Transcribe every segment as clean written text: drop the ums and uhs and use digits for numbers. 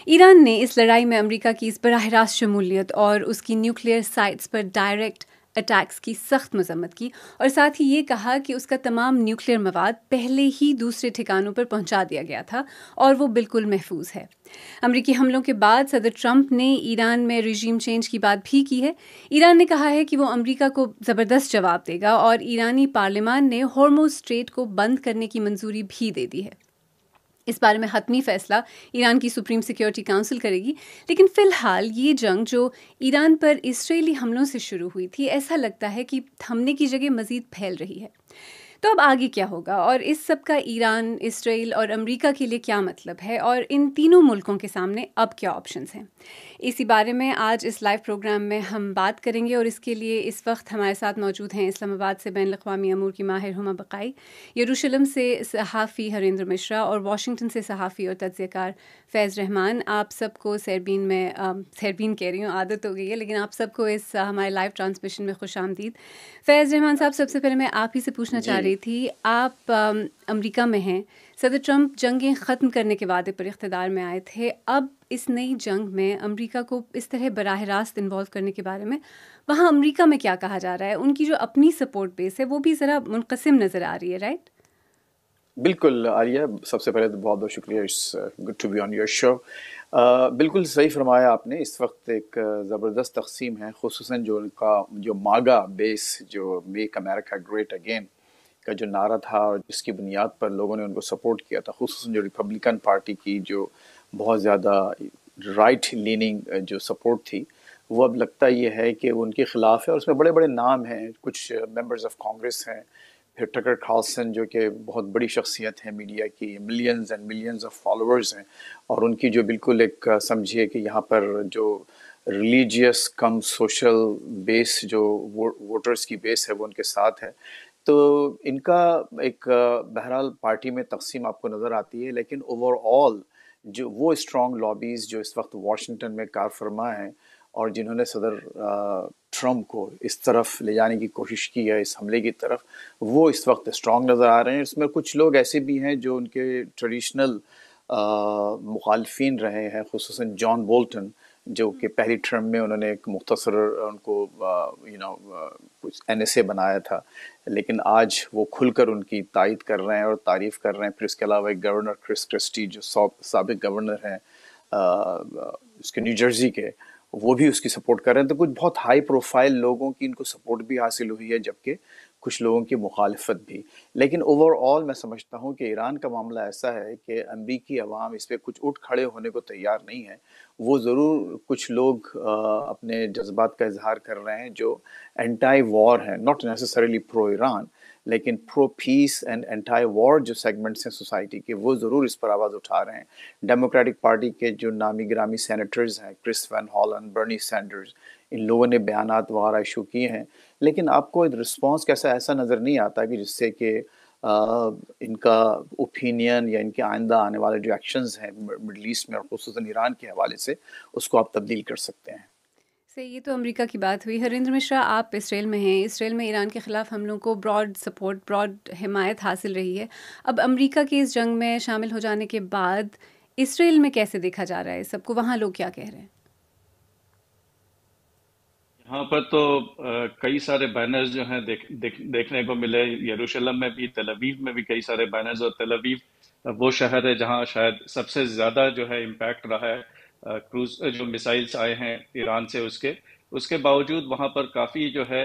ایران نے اس لڑائی میں امریکہ کی اس براہ راست شمولیت اور اس کی نیوکلیئر سائٹس پر ڈائریکٹ اٹیکس کی سخت مذمت کی، اور ساتھ ہی یہ کہا کہ اس کا تمام نیوکلیئر مواد پہلے ہی دوسرے ٹھکانوں پر پہنچا دیا گیا تھا اور وہ بالکل محفوظ ہے۔ امریکی حملوں کے بعد صدر ٹرمپ نے ایران میں رجیم چینج کی بات بھی کی ہے۔ ایران نے کہا ہے کہ وہ امریکہ کو زبردست جواب دے گا، اور ایرانی پارلیمان نے ہورموز اسٹریٹ کو بند کرنے کی منظوری بھی دے دی ہے۔ اس بارے میں حتمی فیصلہ ایران کی سپریم سیکیورٹی کونسل کرے گی، لیکن فی الحال یہ جنگ جو ایران پر اسرائیلی حملوں سے شروع ہوئی تھی، ایسا لگتا ہے کہ تھمنے کی جگہ مزید پھیل رہی ہے۔ تو اب آگے کیا ہوگا، اور اس سب کا ایران، اسرائیل اور امریکہ کے لیے کیا مطلب ہے، اور ان تینوں ملکوں کے سامنے اب کیا آپشنز ہیں؟ اسی بارے میں آج اس لائیو پروگرام میں ہم بات کریں گے، اور اس کے لیے اس وقت ہمارے ساتھ موجود ہیں اسلام آباد سے بین الاقوامی امور کی ماہر ہما بقائی، یروشلم سے صحافی ہریندر مشرا، اور واشنگٹن سے صحافی اور تجزیہ کار فیض رحمان۔ آپ سب کو سیربین میں سیربین کہہ رہی ہوں، عادت ہو گئی ہے، لیکن آپ سب کو اس ہمارے لائیو ٹرانسمیشن میں خوش آمدید۔ فیض رحمان صاحب، سب سے پہلے میں آپ ہی سے پوچھنا چاہ رہی تھی، آپ امریکہ میں ہیں، صدر ٹرمپ جنگیں ختم کرنے کے وعدے پر اقتدار میں آئے تھے، اب اس نئی جنگ میں امریکہ کو اس طرح براہ راست انوالو کرنے کے بارے میں وہاں امریکہ میں کیا کہا جا رہا ہے؟ ان کی جو اپنی سپورٹ بیس ہے وہ بھی ذرا منقسم نظر آ رہی ہے، رائٹ؟ بالکل عالیہ، سب سے پہلے تو بہت بہت شکریہ، it's good to be on your show. بالکل صحیح فرمایا آپ نے، اس وقت ایک زبردست تقسیم ہے، خصوصاً جو ان کا جو ماگا بیس، جو میک امریکہ گریٹ اگین کا جو نعرہ تھا اور جس کی بنیاد پر لوگوں نے ان کو سپورٹ کیا تھا، خصوصاً جو ریپبلکن پارٹی کی جو بہت زیادہ رائٹ لیننگ جو سپورٹ تھی، وہ اب لگتا یہ ہے کہ وہ ان کے خلاف ہے، اور اس میں بڑے بڑے نام ہیں، کچھ ممبرز آف کانگریس ہیں، پھر ٹکر کارلسن جو کہ بہت بڑی شخصیت ہے میڈیا کی، millions and millions of followers ہیں، اور ان کی جو بالکل ایک سمجھیے کہ یہاں پر جو ریلیجیس کم سوشل بیس جو ووٹرز کی بیس ہے وہ ان کے ساتھ ہے، تو ان کا ایک بہرحال پارٹی میں تقسیم آپ کو نظر آتی ہے، لیکن اوور آل جو وہ اسٹرانگ لابیز جو اس وقت واشنگٹن میں کار فرما ہیں اور جنہوں نے صدر ٹرمپ کو اس طرف لے جانے کی کوشش کی ہے، اس حملے کی طرف، وہ اس وقت اسٹرانگ نظر آ رہے ہیں۔ اس میں کچھ لوگ ایسے بھی ہیں جو ان کے ٹریڈیشنل مخالفین رہے ہیں، خصوصاً جان بولٹن جو کہ پہلی ٹرم میں انہوں نے ایک مختصر ان کو کچھ NSA بنایا تھا، لیکن آج وہ کھل کر ان کی تائید کر رہے ہیں اور تعریف کر رہے ہیں۔ پھر اس کے علاوہ ایک گورنر کرس کرسٹی جو سابق گورنر ہیں اس کے نیو جرسی کے، وہ بھی اس کی سپورٹ کر رہے ہیں۔ تو کچھ بہت ہائی پروفائل لوگوں کی ان کو سپورٹ بھی حاصل ہوئی ہے، جبکہ کچھ لوگوں کی مخالفت بھی۔ لیکن اوور آل میں سمجھتا ہوں کہ ایران کا معاملہ ایسا ہے کہ امریکی عوام اس پہ کچھ اٹھ کھڑے ہونے کو تیار نہیں ہے۔ وہ ضرور کچھ لوگ اپنے جذبات کا اظہار کر رہے ہیں جو اینٹائی وار ہیں، ناٹ نیسسریلی پرو ایران، لیکن پرو پیس اینڈ اینٹائی وار جو سیگمنٹس ہیں سوسائٹی کے، وہ ضرور اس پر آواز اٹھا رہے ہیں۔ ڈیموکریٹک پارٹی کے جو نامی گرامی سینیٹرز ہیں، کرس وین ہالن، برنی سینڈرز، ان لوگوں نے بیانات وغیرہ ایشو کیے ہیں، لیکن آپ کو رسپانس کیسا ایسا نظر نہیں آتا کہ جس سے کہ ان کا اوپینین یا ان کے آئندہ آنے والے جو ایکشنز ہیں مڈل ایسٹ میں اور خصوصاً ایران کے حوالے سے، اس کو آپ تبدیل کر سکتے ہیں۔ یہ تو امریکہ کی بات ہوئی۔ ہریندر مشرا، آپ اسرائیل میں ہیں، اسرائیل میں ایران کے خلاف حملوں کو براڈ سپورٹ، براڈ حمایت حاصل رہی ہے، اب امریکہ کے اس جنگ میں شامل ہو جانے کے بعد اسرائیل میں کیسے دیکھا جا رہا ہے سب کو، وہاں لوگ کیا کہہ رہے ہیں؟ یہاں پر تو کئی سارے بینرز جو ہیں دیکھنے کو ملے، یروشلم میں بھی، تل ابیب میں بھی کئی سارے بینرز، اور تل ابیب وہ شہر ہے جہاں شاید سب سے زیادہ جو ہے امپیکٹ رہا ہے کروز جو میسائلز آئے ہیں ایران سے، اس کے باوجود وہاں پر کافی جو ہے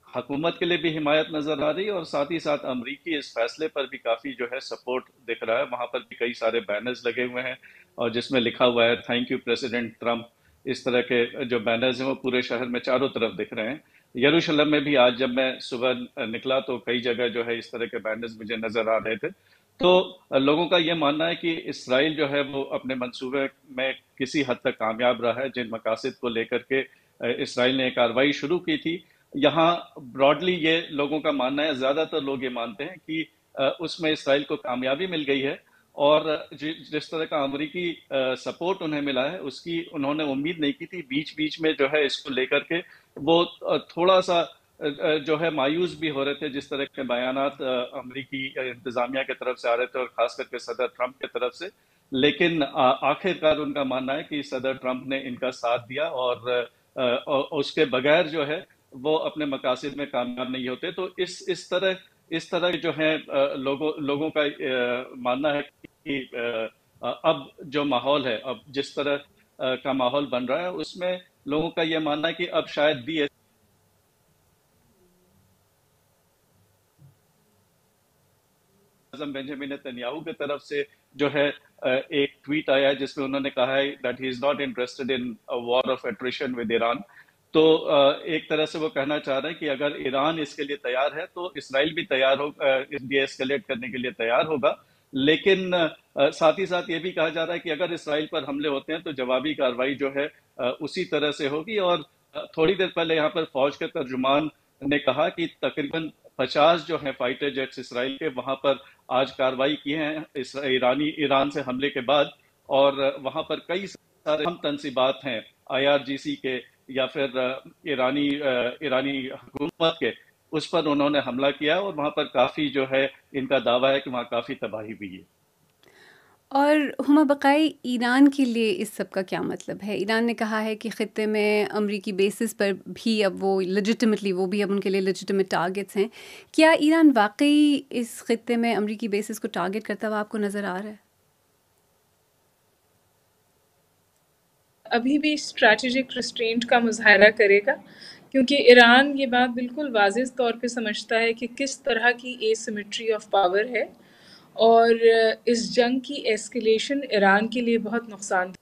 حکومت کے لیے بھی حمایت نظر آ رہی ہے، اور ساتھ ہی ساتھ امریکی اس فیصلے پر بھی کافی جو ہے سپورٹ دکھ رہا ہے۔ وہاں پر بھی کئی سارے بینرز لگے ہوئے ہیں اور جس میں لکھا ہوا ہے تھینک یو پریزیڈنٹ ٹرمپ، اس طرح کے جو بینرز ہیں وہ پورے شہر میں چاروں طرف دکھ رہے ہیں۔ یروشلم میں بھی آج جب میں صبح نکلا تو کئی جگہ جو ہے اس طرح کے بینرز مجھے نظر آ رہے تھے۔ تو لوگوں کا یہ ماننا ہے کہ اسرائیل جو ہے وہ اپنے منصوبے میں کسی حد تک کامیاب رہا ہے، جن مقاصد کو لے کر کے اسرائیل نے کارروائی شروع کی تھی۔ یہاں براڈلی یہ لوگوں کا ماننا ہے، زیادہ تر لوگ یہ مانتے ہیں کہ اس میں اسرائیل کو کامیابی مل گئی ہے، اور جس طرح کا امریکی سپورٹ انہیں ملا ہے اس کی انہوں نے امید نہیں کی تھی۔ بیچ بیچ میں جو ہے اس کو لے کر کے وہ تھوڑا سا جو ہے مایوس بھی ہو رہے تھے، جس طرح کے بیانات امریکی انتظامیہ کی طرف سے آ رہے تھے اور خاص کر کے صدر ٹرمپ کی طرف سے۔ لیکن آخرکار ان کا ماننا ہے کہ صدر ٹرمپ نے ان کا ساتھ دیا، اور اس کے بغیر جو ہے وہ اپنے مقاصد میں کامیاب نہیں ہوتے. تو اس طرح جو ہے لوگوں کا ماننا ہے کہ اب جو ماحول ہے، اب جس طرح کا ماحول بن رہا ہے، اس میں لوگوں کا یہ ماننا ہے کہ اب شاید بھی اعظم بنجامن نتنیاہو کی طرف سے جو ہے ایک ٹویٹ آیا ہے جس میں انہوں نے کہا ہے that he is not interested in war of attrition with Iran. تو ایک طرح سے وہ کہنا چاہ رہے ہیں کہ اگر ایران اس کے لیے تیار ہے تو اسرائیل بھی تیار ہو ڈی ایسکیلیٹ کرنے کے لیے تیار ہوگا. لیکن ساتھ ہی ساتھ یہ بھی کہا جا رہا ہے کہ اگر اسرائیل پر حملے ہوتے ہیں تو جوابی کارروائی جو ہے اسی طرح سے ہوگی. اور تھوڑی دیر پہلے یہاں پر فوج کے ترجمان نے کہا کہ تقریباً 50 جو ہیں فائٹر جیٹس اسرائیل کے وہاں پر آج کارروائی کی ہیں ایران سے حملے کے بعد. اور وہاں پر کئی سارے اہم تنصیبات ہیں IRGC کے یا پھر ایرانی حکومت کے، اس پر انہوں نے حملہ کیا، اور وہاں پر کافی جو ہے ان کا دعویٰ ہے کہ وہاں کافی تباہی ہوئی ہے. اور ہما بقائی ایران کے لیے اس سب کا کیا مطلب ہے؟ ایران نے کہا ہے کہ خطے میں امریکی بیسس پر بھی اب وہ لیجٹیمیٹلی وہ بھی اب ان کے لیے لیجٹیمیٹ ٹارگٹس ہیں. کیا ایران واقعی اس خطے میں امریکی بیسس کو ٹارگٹ کرتا ہوا آپ کو نظر آ رہا ہے؟ ابھی بھی اسٹریٹجک ریسٹرینٹ کا مظاہرہ کرے گا، کیونکہ ایران یہ بات بالکل واضح طور پہ سمجھتا ہے کہ کس طرح کی اے سیمیٹری آف پاور ہے، اور اس جنگ کی ایسکیلیشن ایران کے لیے بہت نقصان دہ.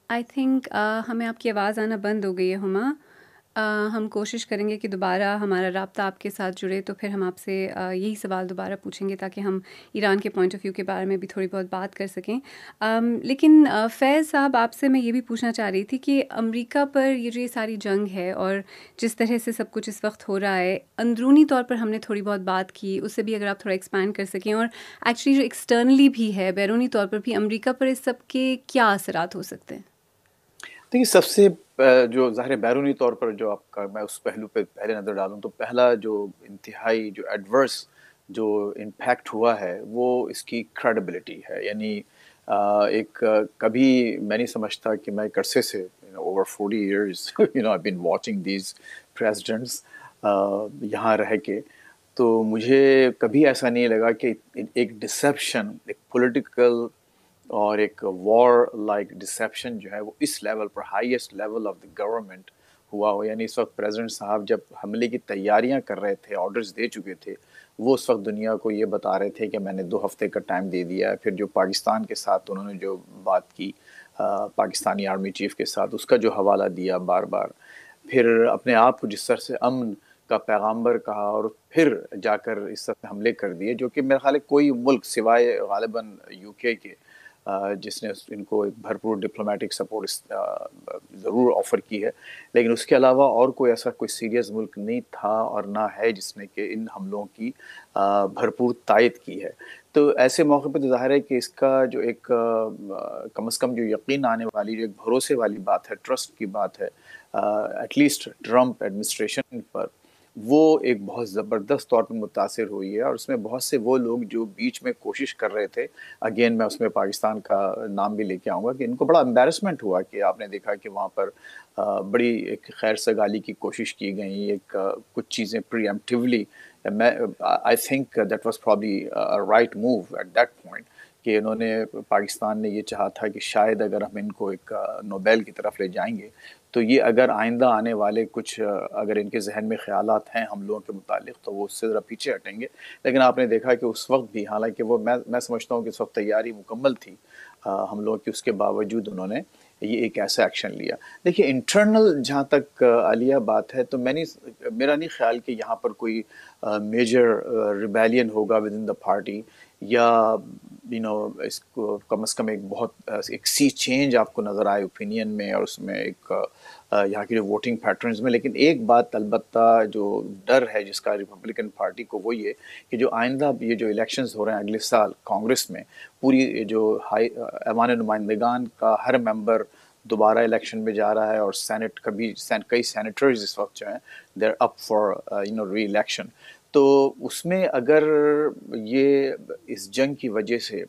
آئی تھنک ہمیں آپ کی آواز آنا بند ہو گئی ہے ہما. ہم کوشش کریں گے کہ دوبارہ ہمارا رابطہ آپ کے ساتھ جڑے تو پھر ہم آپ سے یہی سوال دوبارہ پوچھیں گے تاکہ ہم ایران کے پوائنٹ آف ویو کے بارے میں بھی تھوڑی بہت بات کر سکیں. لیکن فیض صاحب، آپ سے میں یہ بھی پوچھنا چاہ رہی تھی کہ امریکہ پر یہ جو یہ ساری جنگ ہے اور جس طرح سے سب کچھ اس وقت ہو رہا ہے، اندرونی طور پر ہم نے تھوڑی بہت بات کی، اس سے بھی اگر آپ تھوڑا ایکسپینڈ کر سکیں، اور ایکچولی جو ایکسٹرنلی بھی ہے، بیرونی طور پر بھی امریکہ پر اس سب کے کیا اثرات ہو سکتے ہیں؟ دیکھیے، سب سے جو ظاہر بیرونی طور پر جو آپ کا میں اس پہلو پہ پہلے نظر ڈالوں تو پہلا جو انتہائی جو ایڈورس جو امپیکٹ ہوا ہے وہ اس کی کریڈیبلٹی ہے. یعنی ایک کبھی میں نہیں سمجھتا کہ میں ایک عرصے سے over 40 years I've been watching these presidents یہاں رہ کے، تو مجھے کبھی ایسا نہیں لگا کہ ایک ڈسیپشن، ایک پولیٹیکل اور ایک وار لائک ڈسیپشن جو ہے وہ اس لیول پر، highest level of the government ہوا ہو. یعنی اس وقت پریزیڈنٹ صاحب جب حملے کی تیاریاں کر رہے تھے، آرڈرز دے چکے تھے، وہ اس وقت دنیا کو یہ بتا رہے تھے کہ میں نے 2 ہفتے کا ٹائم دے دیا ہے. پھر جو پاکستان کے ساتھ انہوں نے جو بات کی پاکستانی آرمی چیف کے ساتھ، اس کا جو حوالہ دیا بار بار، پھر اپنے آپ کو جس طرح سے امن کا پیغامبر کہا، اور پھر جا کر اس طرح سے حملے کر دیے، جو کہ میرے خیال ہے کوئی ملک سوائے غالباً UK کے جس نے ان کو ایک بھرپور ڈپلومیٹک سپورٹ ضرور آفر کی ہے، لیکن اس کے علاوہ اور کوئی ایسا کوئی سیریس ملک نہیں تھا اور نہ ہے جس نے کہ ان حملوں کی بھرپور تائید کی ہے. تو ایسے موقع پہ تو ظاہر ہے کہ اس کا جو ایک کم از کم جو یقین آنے والی، جو ایک بھروسے والی بات ہے، ٹرسٹ کی بات ہے ایٹ لیسٹ ٹرمپ ایڈمنسٹریشن پر، وہ ایک بہت زبردست طور پر متاثر ہوئی ہے. اور اس میں بہت سے وہ لوگ جو بیچ میں کوشش کر رہے تھے، اگین میں اس میں پاکستان کا نام بھی لے کے آؤں گا، کہ ان کو بڑا امبیرسمنٹ ہوا کہ آپ نے دیکھا کہ وہاں پر بڑی ایک خیر سگالی کی کوشش کی گئی، ایک کچھ چیزیں preemptively. I think that was probably right move at that point, کہ انہوں نے پاکستان نے یہ چاہا تھا کہ شاید اگر ہم ان کو ایک نوبیل کی طرف لے جائیں گے تو یہ اگر آئندہ آنے والے کچھ اگر ان کے ذہن میں خیالات ہیں ہم لوگوں کے متعلق تو وہ اس سے ذرا پیچھے ہٹیں گے. لیکن آپ نے دیکھا کہ اس وقت بھی، حالانکہ وہ میں سمجھتا ہوں کہ اس وقت تیاری مکمل تھی ہم لوگوں کی، اس کے باوجود انہوں نے یہ ایک ایسا ایکشن لیا. دیکھیے، انٹرنل جہاں تک عالیہ بات ہے تو میرا نہیں خیال کہ یہاں پر کوئی میجر ریبیلین ہوگا ود ان دا پارٹی، یا اس کو کم از کم ایک بہت ایک سی چینج آپ کو نظر آئے اوپینین میں اور اس میں ایک یہاں کی جو ووٹنگ پیٹرنز میں. لیکن ایک بات البتہ جو ڈر ہے جس کا ریپبلکن پارٹی کو، وہ یہ کہ جو آئندہ یہ جو الیکشنز ہو رہے ہیں اگلے سال کانگریس میں، پوری جو ایوان نمائندگان کا ہر ممبر دوبارہ الیکشن میں جا رہا ہے، اور سینٹ کا بھی کئی سینیٹرز اس وقت جو ہیں they are up for reelection. تو اس میں اگر یہ اس جنگ کی وجہ سے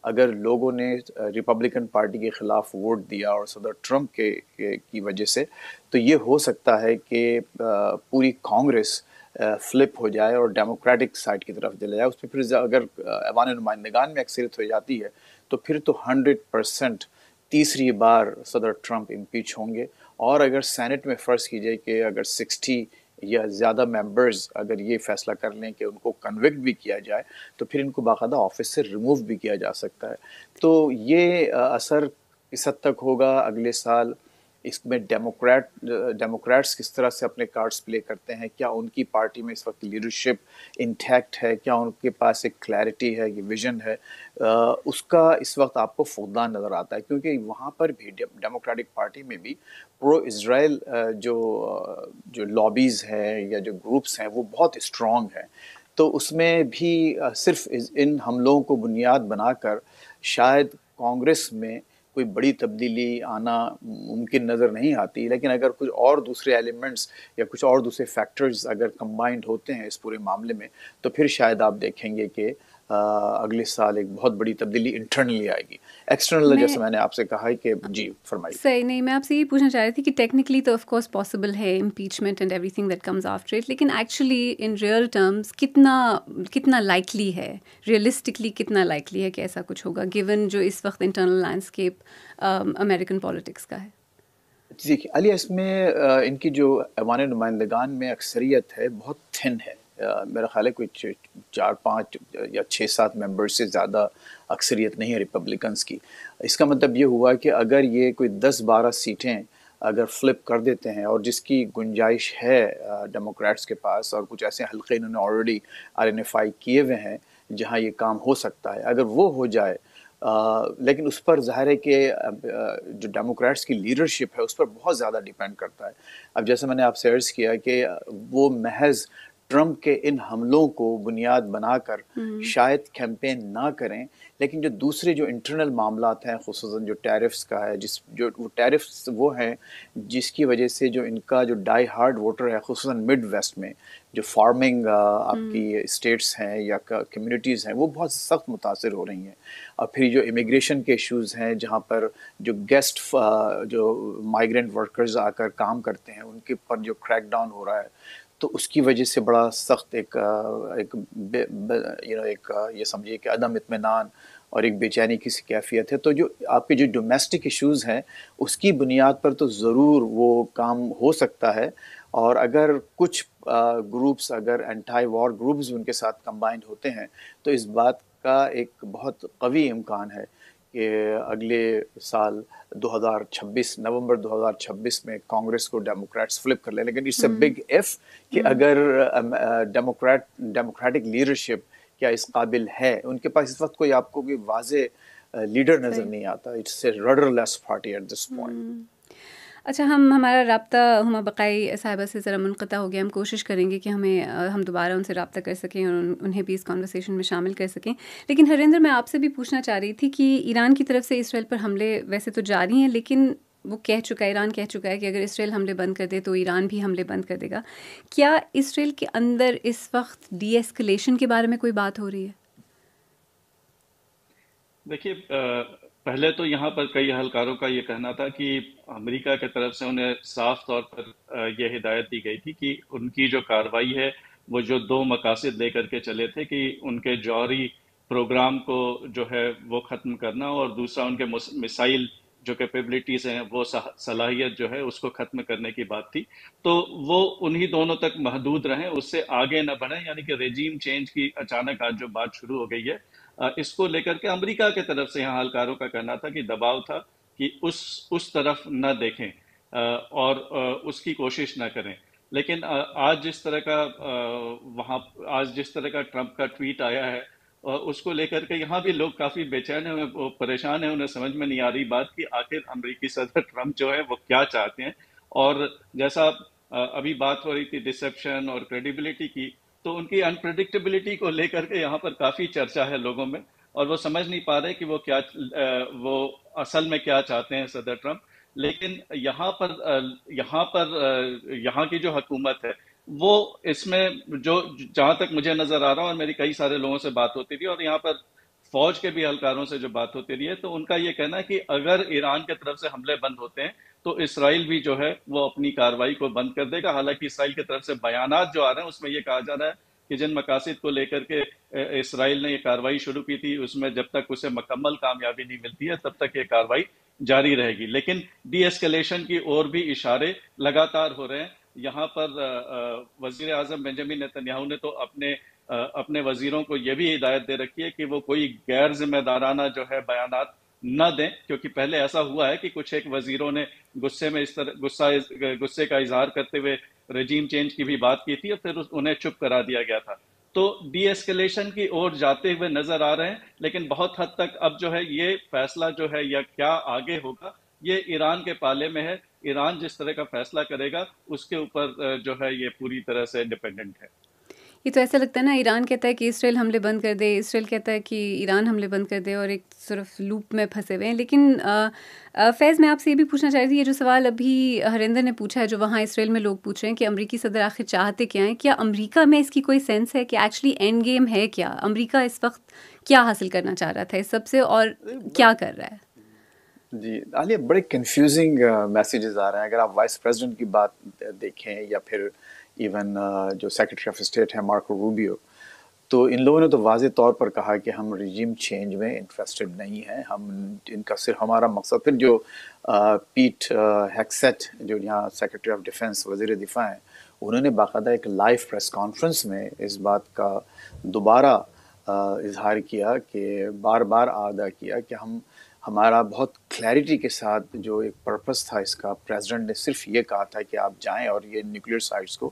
اگر لوگوں نے ریپبلکن پارٹی کے خلاف ووٹ دیا اور صدر ٹرمپ کی وجہ سے، تو یہ ہو سکتا ہے کہ پوری کانگریس فلپ ہو جائے اور ڈیموکریٹک سائڈ کی طرف چلے جائے. اس میں پھر اگر ایوان نمائندگان میں اکثریت ہو جاتی ہے تو پھر تو 100% تیسری بار صدر ٹرمپ امپیچ ہوں گے. اور اگر سینٹ میں فرض کیجئے کہ اگر 60 یا زیادہ ممبرز اگر یہ فیصلہ کر لیں کہ ان کو کنوکٹ بھی کیا جائے تو پھر ان کو باقاعدہ آفس سے ریموو بھی کیا جا سکتا ہے. تو یہ اثر اس حد تک ہوگا اگلے سال. اس میں ڈیموکریٹس کس طرح سے اپنے کارڈز پلے کرتے ہیں، کیا ان کی پارٹی میں اس وقت لیڈرشپ انٹیکٹ ہے، کیا ان کے پاس ایک کلیئرٹی ہے، یہ ویژن ہے، اس کا اس وقت آپ کو فقدان نظر آتا ہے. کیونکہ وہاں پر بھی ڈیموکریٹک پارٹی میں بھی پرو اسرائیل جو لابیز ہیں یا جو گروپس ہیں وہ بہت اسٹرانگ ہیں. تو اس میں بھی صرف ان حملوں کو بنیاد بنا کر شاید کانگریس میں کوئی بڑی تبدیلی آنا ممکن نظر نہیں آتی. لیکن اگر کچھ اور دوسرے ایلیمنٹس یا کچھ اور دوسرے فیکٹرز اگر کمبائنڈ ہوتے ہیں اس پورے معاملے میں تو پھر شاید آپ دیکھیں گے کہ اگلے سال ایک بہت بڑی تبدیلی انٹرنلی آئے گی. ایکسٹرنل جیسے میں نے آپ سے کہا ہے کہ جی فرمائیے. صحیح نہیں، میں آپ سے یہ پوچھنا چاہ رہی تھی کہ ٹیکنیکلی تو آف کورس پاسبل ہے impeachment and every thing that comes after it, لیکن ایکچولی ان ریئل ٹرمز کتنا لائکلی ہے، ریئلسٹکلی کتنا لائکلی ہے کہ ایسا کچھ ہوگا گیون جو اس وقت انٹرنل لینڈسکیپ امریکن پالیٹکس کا ہے؟ دیکھیے عالیہ، اس میں ان کی جو ایوان نمائندگان میں اکثریت ہے بہت تھن ہے. میرا خیال ہے کوئی 4-5 یا 6-7 ممبرز سے زیادہ اکثریت نہیں ہے ریپبلکنس کی. اس کا مطلب یہ ہوا کہ اگر یہ کوئی 10-12 سیٹیں اگر فلپ کر دیتے ہیں، اور جس کی گنجائش ہے ڈیموکریٹس کے پاس، اور کچھ ایسے حلقے انہوں نے آلریڈی آئیڈینٹیفائی کیے ہوئے ہیں جہاں یہ کام ہو سکتا ہے، اگر وہ ہو جائے، لیکن اس پر ظاہر ہے کہ جو ڈیموکریٹس کی لیڈرشپ ہے اس پر بہت زیادہ ڈیپینڈ کرتا ہے. اب جیسے میں نے آپ سے عرض کیا کہ وہ محض ٹرمپ کے ان حملوں کو بنیاد بنا کر شاید کیمپین نہ کریں، لیکن جو دوسرے جو انٹرنل معاملات ہیں، خصوصاً جو ٹیرفز کا ہے، وہ ٹیرفز وہ ہیں جس کی وجہ سے جو ان کا جو ڈائی ہارڈ ووٹر ہے، خصوصاً مڈ ویسٹ میں جو فارمنگ آپ کی اسٹیٹس ہیں یا کمیونٹیز ہیں، وہ بہت سخت متاثر ہو رہی ہیں. اور پھر جو امیگریشن کے ایشوز ہیں جہاں پر جو گیسٹ جو مائیگرینٹ ورکرز آ کر کام کرتے ہیں ان کے پر جو کریک ڈاؤن ہو رہا ہے، تو اس کی وجہ سے بڑا سخت ایک یہ سمجھیے کہ عدم اطمینان اور ایک بے چینی کی سی کیفیت ہے. تو جو آپ کے جو ڈومیسٹک ایشوز ہیں اس کی بنیاد پر تو ضرور وہ کام ہو سکتا ہے. اور اگر کچھ گروپس اگر اینٹائی وار گروپس ان کے ساتھ کمبائنڈ ہوتے ہیں تو اس بات کا ایک بہت قوی امکان ہے کہ اگلے سال 2026 نومبر 2026 میں کانگریس کو ڈیموکریٹس فلپ کر لیں. لیکن اٹس اے بگ ایف کہ اگر ڈیموکریٹک لیڈرشپ کیا اس قابل ہے. ان کے پاس اس وقت کوئی آپ کو کوئی واضح لیڈر نظر نہیں آتا. It's a rudderless party at this point. اچھا، ہمارا رابطہ ہما بقائی صاحبہ سے ذرا منقطع ہو گیا. ہم کوشش کریں گے کہ ہم دوبارہ ان سے رابطہ کر سکیں اور انہیں بھی اس کانورسیشن میں شامل کر سکیں. لیکن ہریندر، میں آپ سے بھی پوچھنا چاہ رہی تھی کہ ایران کی طرف سے اسرائیل پر حملے ویسے تو جاری ہیں، لیکن وہ ایران کہہ چکا ہے کہ اگر اسرائیل حملے بند کر دے تو ایران بھی حملے بند کر دے گا. کیا اسرائیل کے اندر اس وقت ڈی ایسکلیشن کے بارے میں کوئی بات ہو رہی ہے؟ دیکھیے، پہلے تو یہاں پر کئی اہلکاروں کا یہ کہنا تھا کہ امریکہ کی طرف سے انہیں صاف طور پر یہ ہدایت دی گئی تھی کہ ان کی جو کارروائی ہے وہ جو 2 مقاصد لے کر کے چلے تھے کہ ان کے جوہری پروگرام کو جو ہے وہ ختم کرنا، اور دوسرا ان کے میسائل جو کیپیبلٹیز ہیں وہ صلاحیت جو ہے اس کو ختم کرنے کی بات تھی. تو وہ انہی دونوں تک محدود رہیں، اس سے آگے نہ بڑھیں. یعنی کہ ریجیم چینج کی اچانک آج جو بات شروع ہو گئی ہے، اس کو لے کر کے امریکہ کی طرف سے یہاں اہلکاروں کا کہنا تھا کہ دباؤ تھا کہ اس طرف نہ دیکھیں اور اس کی کوشش نہ کریں. لیکن آج جس طرح کا ٹرمپ کا ٹویٹ آیا ہے اس کو لے کر کے یہاں بھی لوگ کافی بے چین ہیں، وہ پریشان ہیں. انہیں سمجھ میں نہیں آ رہی بات کہ آخر امریکی صدر ٹرمپ جو ہے وہ کیا چاہتے ہیں. اور جیسا ابھی بات ہو رہی تھی ڈسپشن اور کریڈیبلٹی کی، تو ان کی انپریڈکٹیبلٹی کو لے کر کے یہاں پر کافی چرچا ہے لوگوں میں، اور وہ سمجھ نہیں پا رہے کہ وہ اصل میں کیا چاہتے ہیں صدر ٹرمپ. لیکن یہاں کی جو حکومت ہے وہ اس میں جو جہاں تک مجھے نظر آ رہا اور میری کئی سارے لوگوں سے بات ہوتی تھی اور یہاں پر فوج کے بھی اہلکاروں سے جو بات ہوتی رہی ہے، تو ان کا یہ کہنا ہے کہ اگر ایران کی طرف سے حملے بند ہوتے ہیں تو اسرائیل بھی جو ہے وہ اپنی کارروائی کو بند کر دے گا. حالانکہ اسرائیل کی طرف سے بیانات جو آ رہے ہیں اس میں یہ کہا جا رہا ہے کہ جن مقاصد کو لے کر کے اسرائیل نے یہ کارروائی شروع کی تھی اس میں جب تک اسے مکمل کامیابی نہیں ملتی ہے تب تک یہ کارروائی جاری رہے گی. لیکن ڈی ایسکلیشن کی اور بھی اشارے لگاتار ہو رہے ہیں. یہاں پر وزیر اعظم بنجامن نیتن یاہو نے تو اپنے وزیروں کو یہ بھی ہدایت دے رکھی ہے کہ وہ کوئی غیر ذمہ دارانہ جو ہے بیانات نہ دیں، کیونکہ پہلے ایسا ہوا ہے کہ کچھ ایک وزیروں نے غصے کا اظہار کرتے ہوئے رجیم چینج کی بھی بات کی تھی اور پھر انہیں چپ کرا دیا گیا تھا. تو ڈی ایسکلیشن کی اور جاتے ہوئے نظر آ رہے ہیں، لیکن بہت حد تک اب جو ہے یہ فیصلہ جو ہے یا کیا آگے ہوگا یہ ایران کے پالے میں ہے. ایران جس طرح کا فیصلہ کرے گا اس کے اوپر جو ہے یہ پوری طرح سے ڈیپینڈنٹ ہے. یہ تو ایسا لگتا ہے نا، ایران کہتا ہے کہ اسرائیل حملے بند کر دے، اسرائیل کہتا ہے کہ ایران حملے بند کر دے، اور ایک صرف لوپ میں پھنسے ہوئے ہیں. لیکن فیض، میں آپ سے یہ بھی پوچھنا چاہ رہی تھی، یہ جو سوال ابھی ہریندر نے پوچھا ہے جو وہاں اسرائیل میں لوگ پوچھ رہے ہیں کہ امریکی صدر آخر چاہتے کیا ہیں، کیا امریکہ میں اس کی کوئی سینس ہے کہ ایکچولی اینڈ گیم ہے کیا؟ امریکہ اس وقت کیا حاصل کرنا چاہ رہا تھا اس سب سے اور کیا کر رہا ہے؟ جی عالیہ، بڑے کنفیوزنگ میسیجز آ رہے ہیں. اگر آپ وائس پریزیڈنٹ کی بات دیکھیں یا پھر ایون جو سیکرٹری آف اسٹیٹ ہے مارکو روبیو، تو ان لوگوں نے تو واضح طور پر کہا کہ ہم رجیم چینج میں انٹرسٹڈ نہیں ہیں. ان کا صرف ہمارا مقصد، پھر جو پیٹ ہیکسیٹ جو یہاں سیکرٹری آف ڈیفنس وزیر دفاع ہیں، انہوں نے باقاعدہ ایک لائیو پریس کانفرنس میں اس بات کا دوبارہ اظہار کیا کہ بار بار اعادہ کیا کہ ہمارا بہت کلیئرٹی کے ساتھ جو ایک پرپس تھا اس کا، پریزیڈنٹ نے صرف یہ کہا تھا کہ آپ جائیں اور یہ نیوکلیئر سائٹس کو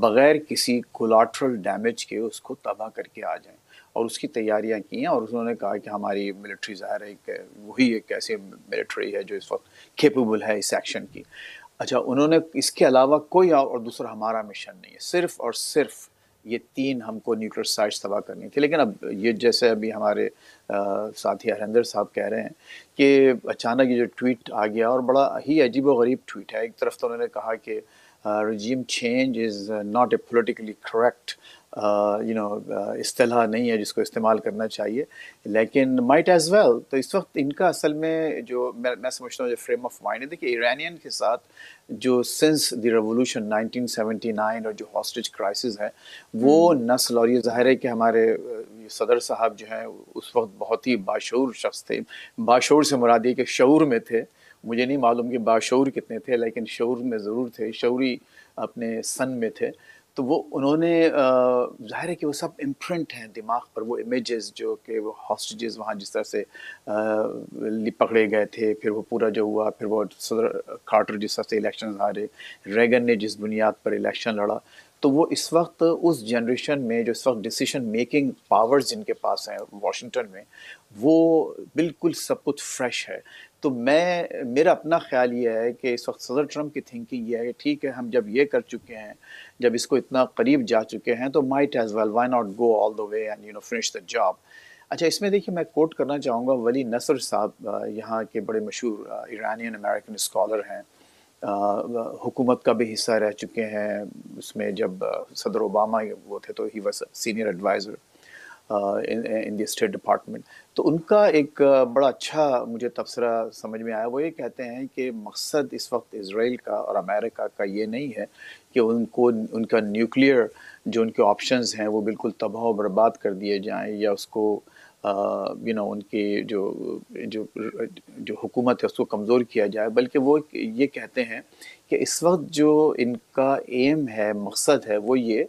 بغیر کسی کولاٹرل ڈیمیج کے اس کو تباہ کر کے آ جائیں، اور اس کی تیاریاں کی ہیں. اور انہوں نے کہا کہ ہماری ملٹری ظاہر ہے کہ وہی ایک ایسی ملٹری ہے جو اس وقت کیپیبل ہے اس ایکشن کی. اچھا، انہوں نے اس کے علاوہ کوئی اور دوسرا ہمارا مشن نہیں ہے، صرف اور صرف یہ 3 ہم کو نیوکلیئر سائٹس تباہ کرنی تھی. لیکن اب یہ جیسے ابھی ہمارے ساتھی ہریندر صاحب کہہ رہے ہیں کہ اچانک یہ جو ٹویٹ آ گیا، اور بڑا ہی عجیب و غریب ٹویٹ ہے. ایک طرف تو انہوں نے کہا کہ regime change is not a politically correct اصطلاح نہیں ہے جس کو استعمال کرنا چاہیے، لیکن might as well. تو اس وقت ان کا اصل میں جو میں سمجھتا ہوں جو فریم آف مائنڈ ہے، دیکھیے ایرانین کے ساتھ جو سنس دی ریولوشن 1979 اور جو ہاسٹیج کرائسس ہے وہ نسل، اور یہ ظاہر ہے کہ ہمارے صدر صاحب جو ہیں اس وقت بہت ہی باشعور شخص تھے. باشعور سے مراد یہ کہ شعور میں تھے. مجھے نہیں معلوم کہ باشعور کتنے تھے، لیکن شعور میں ضرور تھے، شعوری اپنے سن میں تھے. تو وہ انہوں نے ظاہر ہے کہ وہ سب امپرنٹ ہیں دماغ پر، وہ امیجز جو کہ وہ ہاسٹیجز وہاں جس طرح سے پکڑے گئے تھے، پھر وہ پورا جو ہوا، پھر وہ صدر کارٹر جس طرح سے الیکشن ہارے، ریگن نے جس بنیاد پر الیکشن لڑا. تو وہ اس وقت اس جنریشن میں جو اس وقت ڈیسیشن میکنگ پاورز جن کے پاس ہیں واشنگٹن میں، وہ بالکل سب کچھ فریش ہے. تو میرا اپنا خیال یہ ہے کہ اس وقت صدر ٹرمپ کی تھنکنگ یہ ہے کہ ٹھیک ہے، ہم جب یہ کر چکے ہیں، جب اس کو اتنا قریب جا چکے ہیں، تو might as well why not go all the way and finish the job. اچھا، اس میں دیکھیے میں کوٹ کرنا چاہوں گا ولی نصر صاحب، یہاں کے بڑے مشہور ایرانین امریکن اسکالر ہیں، حکومت کا بھی حصہ رہ چکے ہیں. اس میں جب صدر اوباما وہ تھے تو he was senior adviser in the State Department. تو ان کا ایک بڑا اچھا مجھے تبصرہ سمجھ میں آیا. وہ یہ کہتے ہیں کہ مقصد اس وقت اسرائیل کا اور امریکہ کا یہ نہیں ہے کہ ان کا نیوکلیئر جو ان کے آپشنز ہیں وہ بالکل تباہ و برباد کر دیے جائیں، یا اس کو ان کی جو حکومت ہے اس کو کمزور کیا جائے، بلکہ وہ یہ کہتے ہیں کہ اس وقت جو ان کا ایم ہے، مقصد ہے، وہ یہ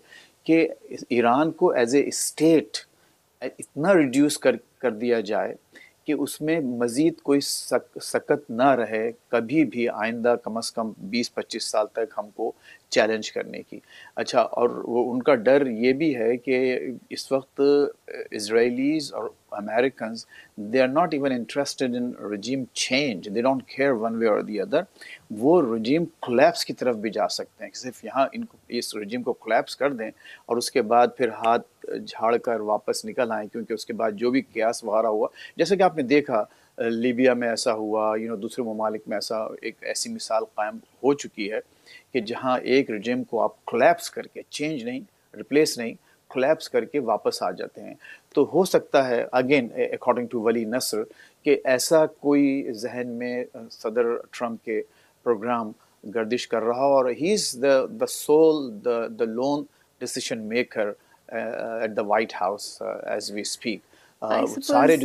کہ ایران کو ایز اے اسٹیٹ اتنا ریڈیوس کر دیا جائے کہ اس میں مزید کوئی سکت نہ رہے کبھی بھی آئندہ، کم از کم 20-25 سال تک ہم کو چیلنج کرنے کی. اچھا، اور وہ ان کا ڈر یہ بھی ہے کہ اس وقت اسرائیلیز اور Americans, they are not even interested in regime change. They don't care one way or the other. وہ regime collapse کی طرف بھی جا سکتے ہیں کہ صرف یہاں ان کو اس regime کو collapse کر دیں اور اس کے بعد پھر ہاتھ جھاڑ کر واپس نکل آئیں، کیونکہ اس کے بعد جو بھی قیاس وغیرہ ہوا، جیسے کہ آپ نے دیکھا لیبیا میں ایسا ہوا، دوسرے ممالک میں ایسی مثال قائم ہو چکی ہے کہ جہاں ایک رجیم کو آپ کولیپس کر کے، چینج نہیں، ریپلیس نہیں، کولیپس کر کے واپس آ جاتے ہیں. تو ہو سکتا ہے اگین اکارڈنگ ٹو ولی نصر کہ ایسا کوئی ذہن میں صدر ٹرمپ کے پروگرام گردش کر رہا، اور he is the sole the lone decision maker at the White House as we speak. سارے جی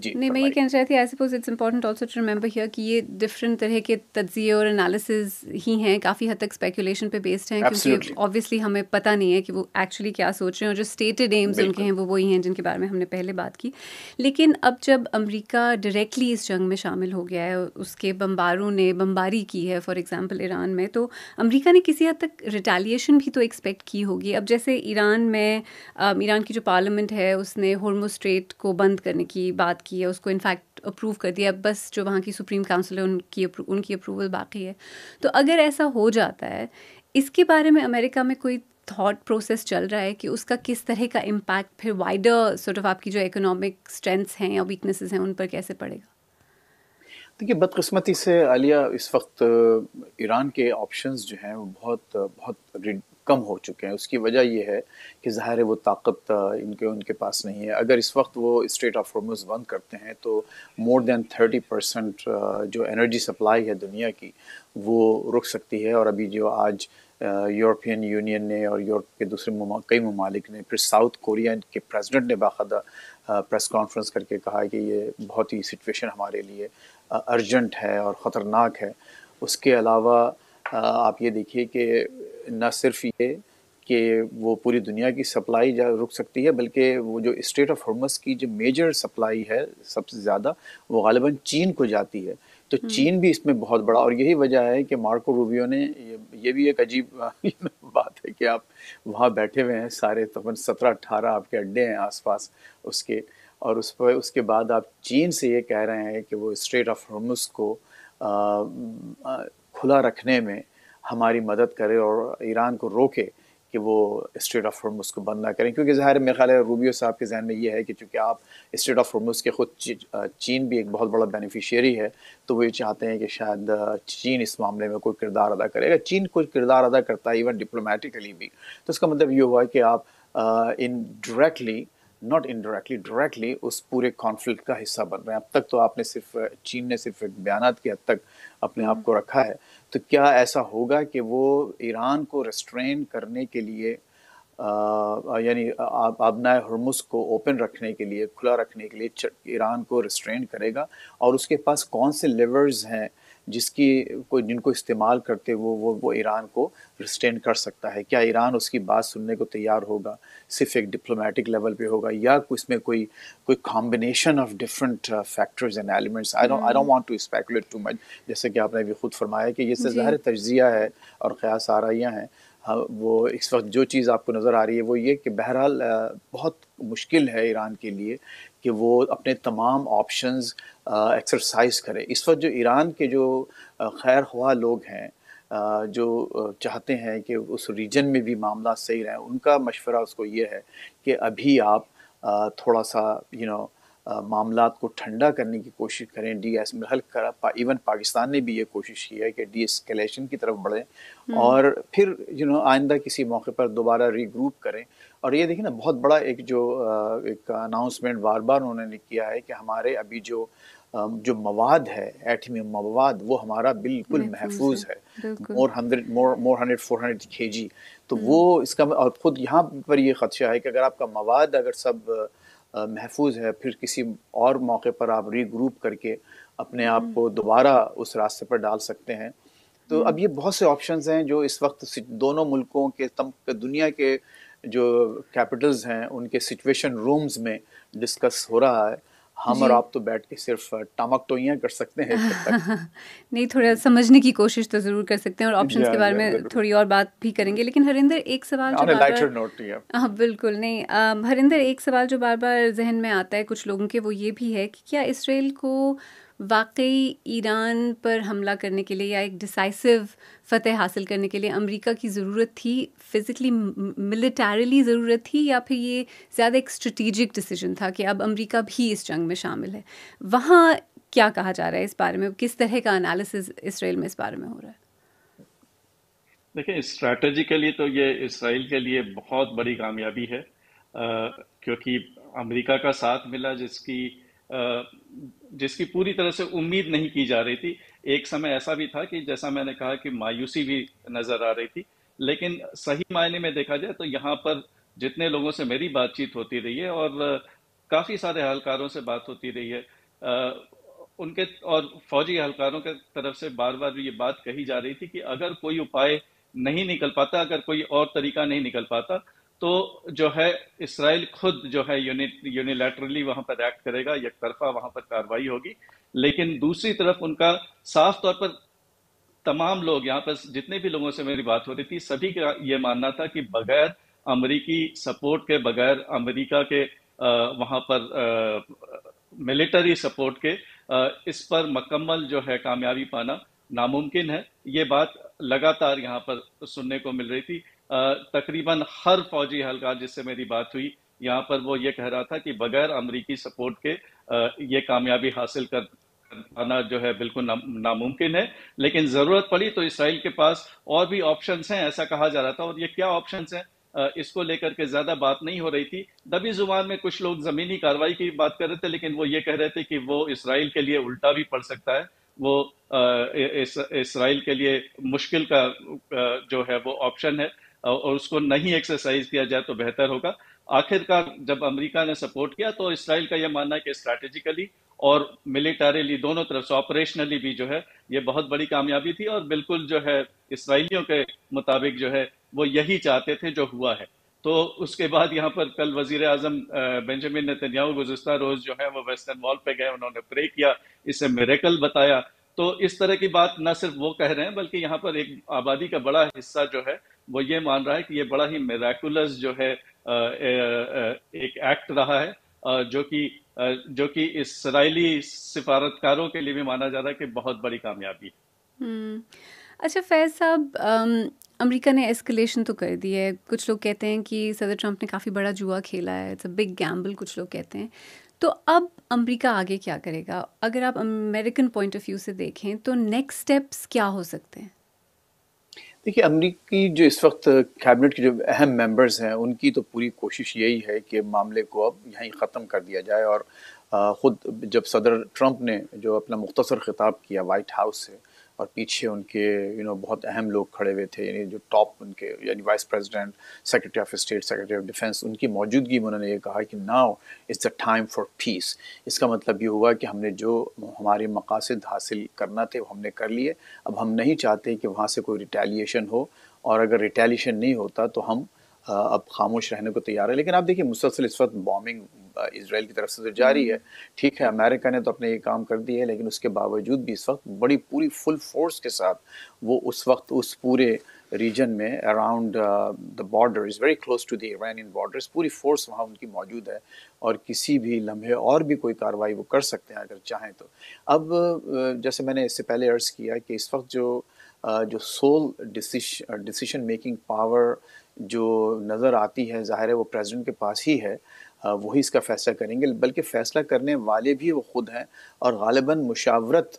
نہیں، میں یہ کہنا چاہتی ہوں، I suppose it's important also to remember here کہ یہ ڈفرینٹ طرح کے تجزیے اور انالیسز ہی ہیں، کافی حد تک اسپیکولیشن پہ بیسڈ ہیں، کیونکہ آبویسلی ہمیں پتہ نہیں ہے کہ وہ ایکچولی کیا سوچ رہے ہیں، اور جو اسٹیٹڈ ایمز ان کے ہیں وہ وہی ہیں جن کے بارے میں ہم نے پہلے بات کی. لیکن اب جب امریکہ ڈائریکٹلی اس جنگ میں شامل ہو گیا ہے، اس کے بمباروں نے بمباری کی ہے فار ایگزامپل ایران میں، تو امریکہ نے کسی حد تک ریٹیلیشن بھی تو ایکسپیکٹ کی ہوگی. اب جیسے ایران کی جو پارلیمنٹ ہے اس نے ہورموز اسٹریٹ کو بند کرنے کی بات کی ہے، اس کو انفیکٹ اپروو کر دیا، بس جو وہاں کی سپریم کاؤنسل ہے ان کی اپروول باقی ہے. تو اگر ایسا ہو جاتا ہے، اس کے بارے میں امریکہ میں کوئی تھاٹ پروسیس چل رہا ہے کہ اس کا کس طرح کا امپیکٹ پھر وائڈر سورٹ آف آپ کی جو اکنامک اسٹرینتھس ہیں یا ویکنیسز ہیں ان پر کیسے پڑے گا؟ دیکھیے، بدقسمتی سے عالیہ اس وقت ایران کے آپشنز جو ہیں وہ بہت بہت کم ہو چکے ہیں. اس کی وجہ یہ ہے کہ ظاہر ہے وہ طاقت ان کے پاس نہیں ہے. اگر اس وقت وہ اسٹریٹ آف ہارمز بند کرتے ہیں تو مور دین 30% جو انرجی سپلائی ہے دنیا کی وہ رک سکتی ہے. اور ابھی جو آج یورپین یونین نے اور یورپ کے دوسرے کئی ممالک نے، پھر ساؤتھ کوریا کے پریزیڈنٹ نے باقاعدہ پریس کانفرنس کر کے کہا کہ یہ بہت ہی سچویشن ہمارے لیے ارجنٹ ہے اور خطرناک ہے. اس کے علاوہ آپ یہ دیکھیے کہ نہ صرف یہ کہ وہ پوری دنیا کی سپلائی رک سکتی ہے، بلکہ وہ جو اسٹریٹ آف ہارمز کی جو میجر سپلائی ہے سب سے زیادہ وہ غالباً چین کو جاتی ہے. تو چین بھی اس میں بہت بڑا، اور یہی وجہ ہے کہ مارکو روبیو نے، یہ بھی ایک عجیب بات ہے کہ آپ وہاں بیٹھے ہوئے ہیں، سارے تقریباً 17-18 آپ کے اڈے ہیں آس پاس اس کے، اور اس کے بعد آپ چین سے یہ کہہ رہے ہیں کہ وہ اسٹریٹ آف ہارمز کو کھلا رکھنے میں ہماری مدد کرے اور ایران کو روکے کہ وہ اسٹریٹ آف ہارمز کو بند نہ کریں. کیونکہ ظاہر میرے خیال ہے روبیو صاحب کے ذہن میں یہ ہے کہ چونکہ آپ اسٹریٹ آف ہارمز کے خود چین بھی ایک بہت بڑا بینیفیشیری ہے، تو وہ یہ چاہتے ہیں کہ شاید چین اس معاملے میں کوئی کردار ادا کرے گا. چین کوئی کردار ادا کرتا ہے ایون ڈپلومیٹکلی بھی، تو اس کا مطلب یہ ہوا کہ آپ ڈائریکٹلی اس پورے کانفلکٹ کا حصہ بن رہے ہیں. اب تک تو آپ نے چین نے صرف ایک بیانات کی حد تک اپنے آپ کو رکھا ہے. تو کیا ایسا ہوگا کہ وہ ایران کو ریسٹرین کرنے کے لیے، یعنی آبنائے ہرمز کو اوپن رکھنے کے لیے، کھلا رکھنے کے لیے ایران کو ریسٹرین کرے گا؟ اور اس کے پاس کون سے لیورز ہیں جن کو استعمال کرتے وہ ایران کو ریسٹرین کر سکتا ہے؟ کیا ایران اس کی بات سننے کو تیار ہوگا؟ صرف ایک ڈپلومیٹک لیول پہ ہوگا یا اس میں کوئی combination of different factors and elements? I don't want to speculate too much. جیسے کہ آپ نے بھی خود فرمایا کہ یہ ظاہر تجزیہ ہے اور قیاس آرائیاں ہیں. وہ اس وقت جو چیز آپ کو نظر آ رہی ہے وہ یہ کہ بہرحال بہت مشکل ہے ایران کے لیے کہ وہ اپنے تمام آپشنز ایکسرسائز کرے. اس وقت جو ایران کے جو خیر خواہ لوگ ہیں، جو چاہتے ہیں کہ اس ریجن میں بھی معاملات صحیح رہیں، ان کا مشورہ اس کو یہ ہے کہ ابھی آپ تھوڑا سا معاملات کو ٹھنڈا کرنے کی کوشش کریں، ایون پاکستان نے بھی یہ کوشش کی ہے کہ ڈی اسکیلیشن کی طرف بڑھیں، اور پھر آئندہ کسی موقع پر دوبارہ ری گروپ کریں. اور یہ دیکھیں نا، بہت بڑا ایک اناؤنسمنٹ بار بار انہوں نے کیا ہے کہ ہمارے ابھی جو مواد ہے، ایٹمی مواد، وہ ہمارا بالکل محفوظ ہے، مور 400 kg. تو وہ اس کا، اور خود یہاں پر یہ خدشہ ہے کہ اگر آپ کا مواد اگر سب محفوظ ہے، پھر کسی اور موقع پر آپ ری گروپ کر کے اپنے آپ کو دوبارہ اس راستے پر ڈال سکتے ہیں. تو اب یہ بہت سے آپشنز ہیں جو اس وقت دونوں ملکوں کے، دنیا کے جو کیپٹلز ہیں ان کے سچویشن رومز میں ڈسکس ہو رہا ہے. ہم اور آپ تو بیٹھ کے صرف ٹامک ٹوئیاں کر سکتے ہیں نہیں، تھوڑا سمجھنے کی کوشش تو ضرور کر سکتے ہیں، اور آپشنز کے بارے میں تھوڑی اور بات بھی کریں گے. لیکن ہریندر، ایک سوال جو ہاں بالکل نہیں، ہریندر ایک سوال جو بار بار ذہن میں آتا ہے کچھ لوگوں کے، وہ یہ بھی ہے کہ کیا اسرائیل کو واقعی ایران پر حملہ کرنے کے لیے یا ایک ڈسائسو فتح حاصل کرنے کے لیے امریکہ کی ضرورت تھی، فزیکلی ملیٹریلی ضرورت تھی، یا پھر یہ زیادہ ایک اسٹریٹجک ڈیسیجن تھا کہ اب امریکہ بھی اس جنگ میں شامل ہے؟ وہاں کیا کہا جا رہا ہے اس بارے میں؟ کس طرح کا انالیسز اسرائیل میں اس بارے میں ہو رہا ہے؟ دیکھیں، اسٹریٹجیکلی تو یہ اسرائیل کے لیے بہت بڑی کامیابی ہے، کیونکہ امریکہ کا ساتھ ملا جس کی پوری طرح سے امید نہیں کی جا رہی تھی۔ ایک سمے ایسا بھی تھا کہ جیسا میں نے کہا کہ مایوسی بھی نظر آ رہی تھی، لیکن صحیح معنی میں دیکھا جائے تو یہاں پر جتنے لوگوں سے میری بات چیت ہوتی رہی ہے اور کافی سارے اہلکاروں سے بات ہوتی رہی ہے، ان کے اور فوجی اہلکاروں کے طرف سے بار بار یہ بات کہی جا رہی تھی کہ اگر کوئی اپائے نہیں نکل پاتا، اگر کوئی اور طریقہ نہیں نکل پاتا، تو جو ہے اسرائیل خود جو ہے یونیلیٹرلی وہاں پر ایکٹ کرے گا، یک طرفہ وہاں پر کاروائی ہوگی۔ لیکن دوسری طرف ان کا صاف طور پر تمام لوگ یہاں پر جتنے بھی لوگوں سے میری بات ہو رہی تھی، سبھی کا یہ ماننا تھا کہ بغیر امریکی سپورٹ کے، بغیر امریکہ کے وہاں پر ملٹری سپورٹ کے اس پر مکمل جو ہے کامیابی پانا ناممکن ہے۔ یہ بات لگاتار یہاں پر سننے کو مل رہی تھی۔ تقریباً ہر فوجی اہلکار جس سے میری بات ہوئی یہاں پر وہ یہ کہہ رہا تھا کہ بغیر امریکی سپورٹ کے یہ کامیابی حاصل کر پانا جو ہے بالکل ناممکن ہے۔ لیکن ضرورت پڑی تو اسرائیل کے پاس اور بھی آپشنز ہیں، ایسا کہا جا رہا تھا۔ اور یہ کیا آپشنز ہیں اس کو لے کر کے زیادہ بات نہیں ہو رہی تھی۔ دبی زبان میں کچھ لوگ زمینی کارروائی کی بات کر رہے تھے، لیکن وہ یہ کہہ رہے تھے کہ وہ اسرائیل کے لیے الٹا بھی پڑ سکتا ہے، وہ اسرائیل کے لیے مشکل کا جو ہے وہ آپشن ہے، اور اس کو نہیں ایکسرسائز کیا جائے تو بہتر ہوگا۔ آخر کار جب امریکہ نے سپورٹ کیا تو اسرائیل کا یہ ماننا ہے کہ اسٹریٹجیکلی اور ملیٹریلی دونوں طرف سے، آپریشنلی بھی جو ہے یہ بہت بڑی کامیابی تھی، اور بالکل جو ہے اسرائیلیوں کے مطابق جو ہے وہ یہی چاہتے تھے جو ہوا ہے۔ تو اس کے بعد یہاں پر کل وزیر اعظم بنجامن نیتنیاہو گزشتہ روز جو ہے وہ ویسٹرن وال پہ گئے، انہوں نے پرے کیا، اسے میریکل بتایا۔ تو اس طرح کی بات نہ صرف وہ کہہ رہے ہیں بلکہ یہاں پر ایک آبادی کا بڑا حصہ جو ہے وہ یہ مان رہا ہے کہ یہ بڑا ہی میریکولس جو ہے ایک ایکٹ رہا ہے، جو کہ اسرائیلی سفارتکاروں کے لیے بھی مانا جا رہا ہے کہ بہت بڑی کامیابی ہے۔ اچھا فیض صاحب، امریکہ نے ایسکلیشن تو کر دی ہے، کچھ لوگ کہتے ہیں کہ صدر ٹرمپ نے کافی بڑا جوا کھیلا ہے، اٹس اے بگ گیمبل کچھ لوگ کہتے ہیں۔ تو اب امریکہ آگے کیا کرے گا؟ اگر آپ امریکن پوائنٹ آف ویو سے دیکھیں تو نیکسٹ سٹیپس کیا ہو سکتے ہیں؟ دیکھیے، امریکی جو اس وقت کیبنٹ کے جو اہم ممبرز ہیں ان کی تو پوری کوشش یہی ہے کہ معاملے کو اب یہیں ختم کر دیا جائے، اور خود جب صدر ٹرمپ نے جو اپنا مختصر خطاب کیا وائٹ ہاؤس سے، اور پیچھے ان کے بہت اہم لوگ کھڑے ہوئے تھے، یعنی جو ٹاپ ان کے یعنی vice president, secretary of state, secretary of defense, ان کی موجودگی میں انہوں نے یہ کہا کہ now is the time for peace. اس کا مطلب یہ ہوا کہ ہم نے جو ہمارے مقاصد حاصل کرنا تھے وہ ہم نے کر لیے، اب ہم نہیں چاہتے کہ وہاں سے کوئی ریٹیلیشن ہو، اور اگر ریٹیلیشن نہیں ہوتا تو ہم اب خاموش رہنے کو تیار ہے۔ لیکن آپ دیکھیں مسلسل اس وقت بامبنگ اسرائیل کی طرف سے جاری ہے، ٹھیک ہے امریکہ نے تو اپنے یہ کام کر دی ہے، لیکن اس کے باوجود بھی اس وقت بڑی پوری فل فورس کے ساتھ وہ اس وقت اس پورے ریجن میں around the border is very close to the Iranian borders, پوری فورس وہاں ان کی موجود ہے، اور کسی بھی لمحے اور بھی کوئی کارروائی وہ کر سکتے ہیں اگر چاہیں تو۔ اب جیسے میں نے اس سے پہلے عرض کیا کہ اس وقت جو سول ڈیسیشن میکنگ پاور جو نظر آتی ہے، ظاہر ہے وہ پریزیڈنٹ کے پاس ہی ہے، وہی اس کا فیصلہ کریں گے، بلکہ فیصلہ کرنے والے بھی وہ خود ہیں، اور غالباً مشاورت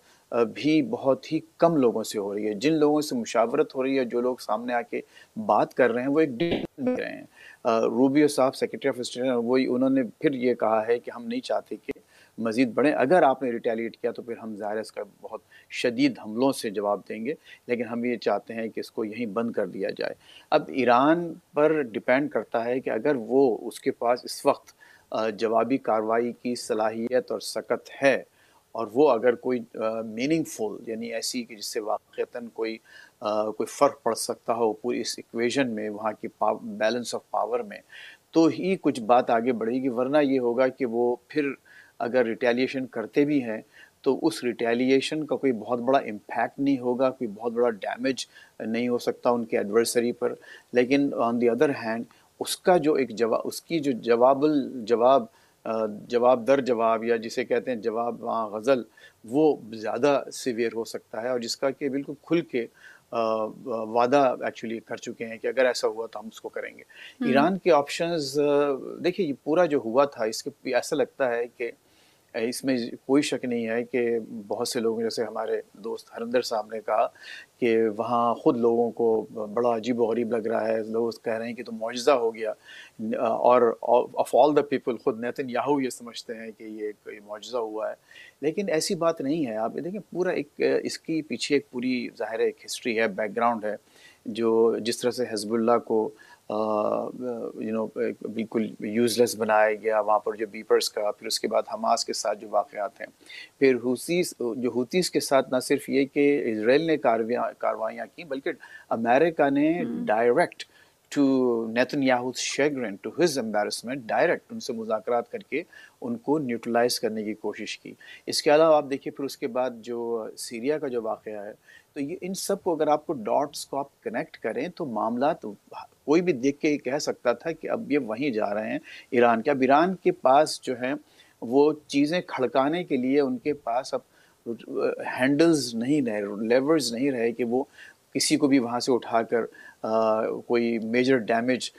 بھی بہت ہی کم لوگوں سے ہو رہی ہے۔ جن لوگوں سے مشاورت ہو رہی ہے، جو لوگ سامنے آ کے بات کر رہے ہیں، وہ ایک ڈیسیژن لے رہے ہیں۔ روبیو صاحب سیکرٹری آف اسٹیٹ، وہی انہوں نے پھر یہ کہا ہے کہ ہم نہیں چاہتے کہ مزید بڑھیں، اگر آپ نے ریٹیلیٹ کیا تو پھر ہم ظاہر ہے اس کا بہت شدید حملوں سے جواب دیں گے، لیکن ہم یہ چاہتے ہیں کہ اس کو یہیں بند کر دیا جائے۔ اب ایران پر ڈیپینڈ کرتا ہے کہ اگر وہ اس کے پاس اس وقت جوابی کارروائی کی صلاحیت اور سکت ہے، اور وہ اگر کوئی میننگ فل یعنی ایسی کہ جس سے واقعتاً کوئی فرق پڑ سکتا ہو پوری اس ایکویژن میں، وہاں کی بیلنس آف پاور میں، تو ہی کچھ بات آگے بڑھے گی، ورنہ یہ ہوگا کہ وہ پھر اگر ریٹیلیشن کرتے بھی ہیں تو اس ریٹیلیشن کا کوئی بہت بڑا امپیکٹ نہیں ہوگا، کوئی بہت بڑا ڈیمیج نہیں ہو سکتا ان کے ایڈورسری پر، لیکن آن دی ادر ہینڈ اس کا جو ایک اس کی جو جواب جواب در جواب یا جسے کہتے ہیں جواب وہاں غزل، وہ زیادہ سیویئر ہو سکتا ہے، اور جس کا کہ بالکل کھل کے وعدہ ایکچولی کر چکے ہیں کہ اگر ایسا ہوا تو ہم اس کو کریں گے۔ ایران کے آپشنز دیکھیے، یہ پورا جو ہوا تھا اس کے ایسا لگتا ہے کہ اس میں کوئی شک نہیں ہے کہ بہت سے لوگ، جیسے ہمارے دوست ہرندر صاحب نے کہا کہ وہاں خود لوگوں کو بڑا عجیب و غریب لگ رہا ہے، لوگ کہہ رہے ہیں کہ تو معجزہ ہو گیا، اور آف آل دا پیپل خود نیتن یاہو یہ سمجھتے ہیں کہ یہ کوئی معجزہ ہوا ہے، لیکن ایسی بات نہیں ہے۔ آپ دیکھیں پورا ایک اس کی پیچھے ایک پوری ظاہر ایک ہسٹری ہے، بیک گراؤنڈ ہے، جو جس طرح سے حزب اللہ کو بالکل یوز لیس بنایا گیا، وہاں پر جو بیپرز کا، پھر اس کے بعد حماس کے ساتھ جو واقعات ہیں، پھر حوثیز کے ساتھ نہ صرف یہ کہ اسرائیل نے کاروائیاں کی، بلکہ امریکہ نے direct to Netanyahu chagrin, to his embarrassment, direct ان سے مذاکرات کر کے ان کو نیوٹرلائز کرنے کی کوشش کی۔ اس کے علاوہ آپ دیکھیے پھر اس کے بعد جو سیریا کا جو واقعہ ہے، تو یہ ان سب کو اگر آپ کو ڈاٹس کو آپ کنیکٹ کریں تو معاملات کوئی بھی دیکھ کے کہہ سکتا تھا کہ اب یہ وہیں جا رہے ہیں ایران کے۔ اب ایران کے پاس جو ہیں وہ چیزیں کھڑکانے کے لیے ان کے پاس اب ہینڈلز نہیں رہے، لیورز نہیں رہے کہ وہ کسی کو بھی وہاں سے اٹھا کر کوئی میجر ڈیمیج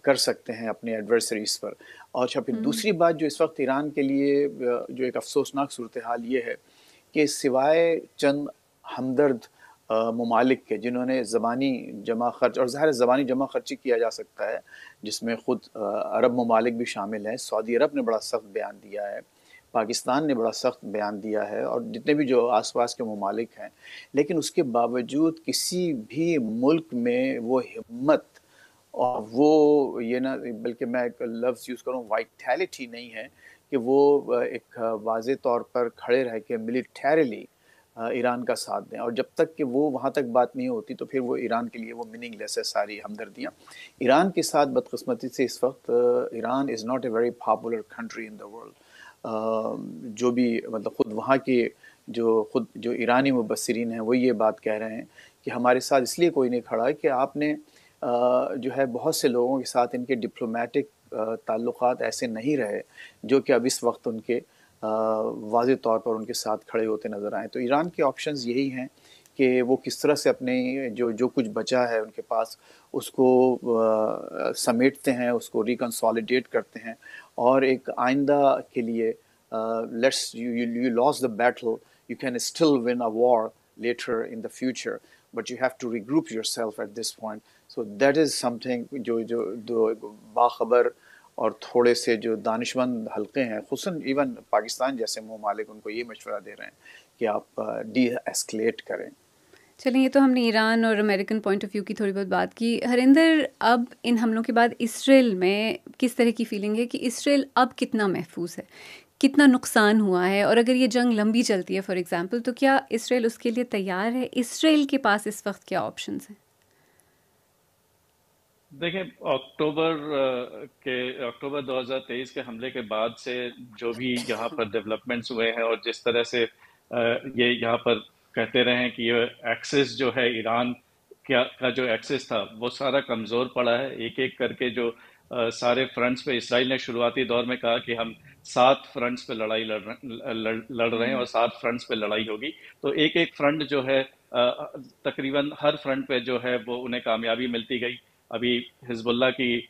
کر سکتے ہیں اپنے ایڈورسریز پر۔ اور پھر دوسری بات جو اس وقت ایران کے لیے جو ایک افسوسناک صورتحال یہ ہے کہ سوائے چند ہمدرد ممالک کے جنہوں نے زبانی جمع خرچ، اور ظاہر زبانی جمع خرچی کیا جا سکتا ہے جس میں خود عرب ممالک بھی شامل ہیں، سعودی عرب نے بڑا سخت بیان دیا ہے، پاکستان نے بڑا سخت بیان دیا ہے، اور جتنے بھی جو آس پاس کے ممالک ہیں، لیکن اس کے باوجود کسی بھی ملک میں وہ ہمت اور وہ یہ نہ، بلکہ میں ایک لفظ یوز کروں وائٹیلٹی نہیں ہے کہ وہ ایک واضح طور پر کھڑے رہ کے ملیٹریلی ایران کا ساتھ دیں، اور جب تک کہ وہ وہاں تک بات نہیں ہوتی تو پھر وہ ایران کے لیے وہ میننگ لیس ہے ساری ہمدردیاں۔ ایران کے ساتھ بدقسمتی سے اس وقت Iran is not a very popular country in the world. جو بھی مطلب خود وہاں کے جو ایرانی مبصرین ہیں وہ یہ بات کہہ رہے ہیں کہ ہمارے ساتھ اس لیے کوئی نہیں کھڑا کہ آپ نے جو ہے بہت سے لوگوں کے ساتھ ان کے ڈپلومیٹک تعلقات ایسے نہیں رہے جو کہ اب اس وقت ان کے واضح طور پر ان کے ساتھ کھڑے ہوتے نظر آئیں۔ تو ایران کے آپشنز یہی ہیں کہ وہ کس طرح سے اپنے جو کچھ بچا ہے ان کے پاس اس کو سمیٹتے ہیں، اس کو ریکنسالیڈیٹ کرتے ہیں، اور ایک آئندہ کے لیے let's you lost the battle, you can still win a war later in the future, but you have to regroup yourself at this point. So that is something جو باخبر اور تھوڑے سے جو دانشمند حلقے ہیں، خصوصاً ایون پاکستان جیسے ممالک، ان کو یہ مشورہ دے رہے ہیں کہ آپ ڈی ایسکلیٹ کریں۔ چلیں، یہ تو ہم نے ایران اور امریکن پوائنٹ آف ویو کی تھوڑی بہت بات کی۔ ہریندر، اب ان حملوں کے بعد اسرائیل میں کس طرح کی فیلنگ ہے کہ اسرائیل اب کتنا محفوظ ہے، کتنا نقصان ہوا ہے، اور اگر یہ جنگ لمبی چلتی ہے فار ایگزامپل تو کیا اسرائیل اس کے لیے تیار ہے؟ اسرائیل کے پاس اس وقت کیا آپشنز ہیں؟ دیکھیں، اکتوبر 2023 کے حملے کے بعد سے جو بھی یہاں پر ڈیولپمنٹس ہوئے ہیں، اور جس طرح سے یہ یہاں پر کہتے رہے ہیں کہ یہ ایکسس جو ہے ایران کا جو ایکسس تھا وہ سارا کمزور پڑا ہے، ایک ایک کر کے جو سارے فرنٹس پہ اسرائیل نے شروعاتی دور میں کہا کہ ہم 7 فرنٹس پہ لڑائی لڑ رہے ہیں اور 7 فرنٹس پہ لڑائی ہوگی، تو ایک ایک فرنٹ جو ہے تقریباً ہر فرنٹ پہ جو ہے وہ انہیں کامیابی ملتی گئی۔ ابھی حزب اللہ کی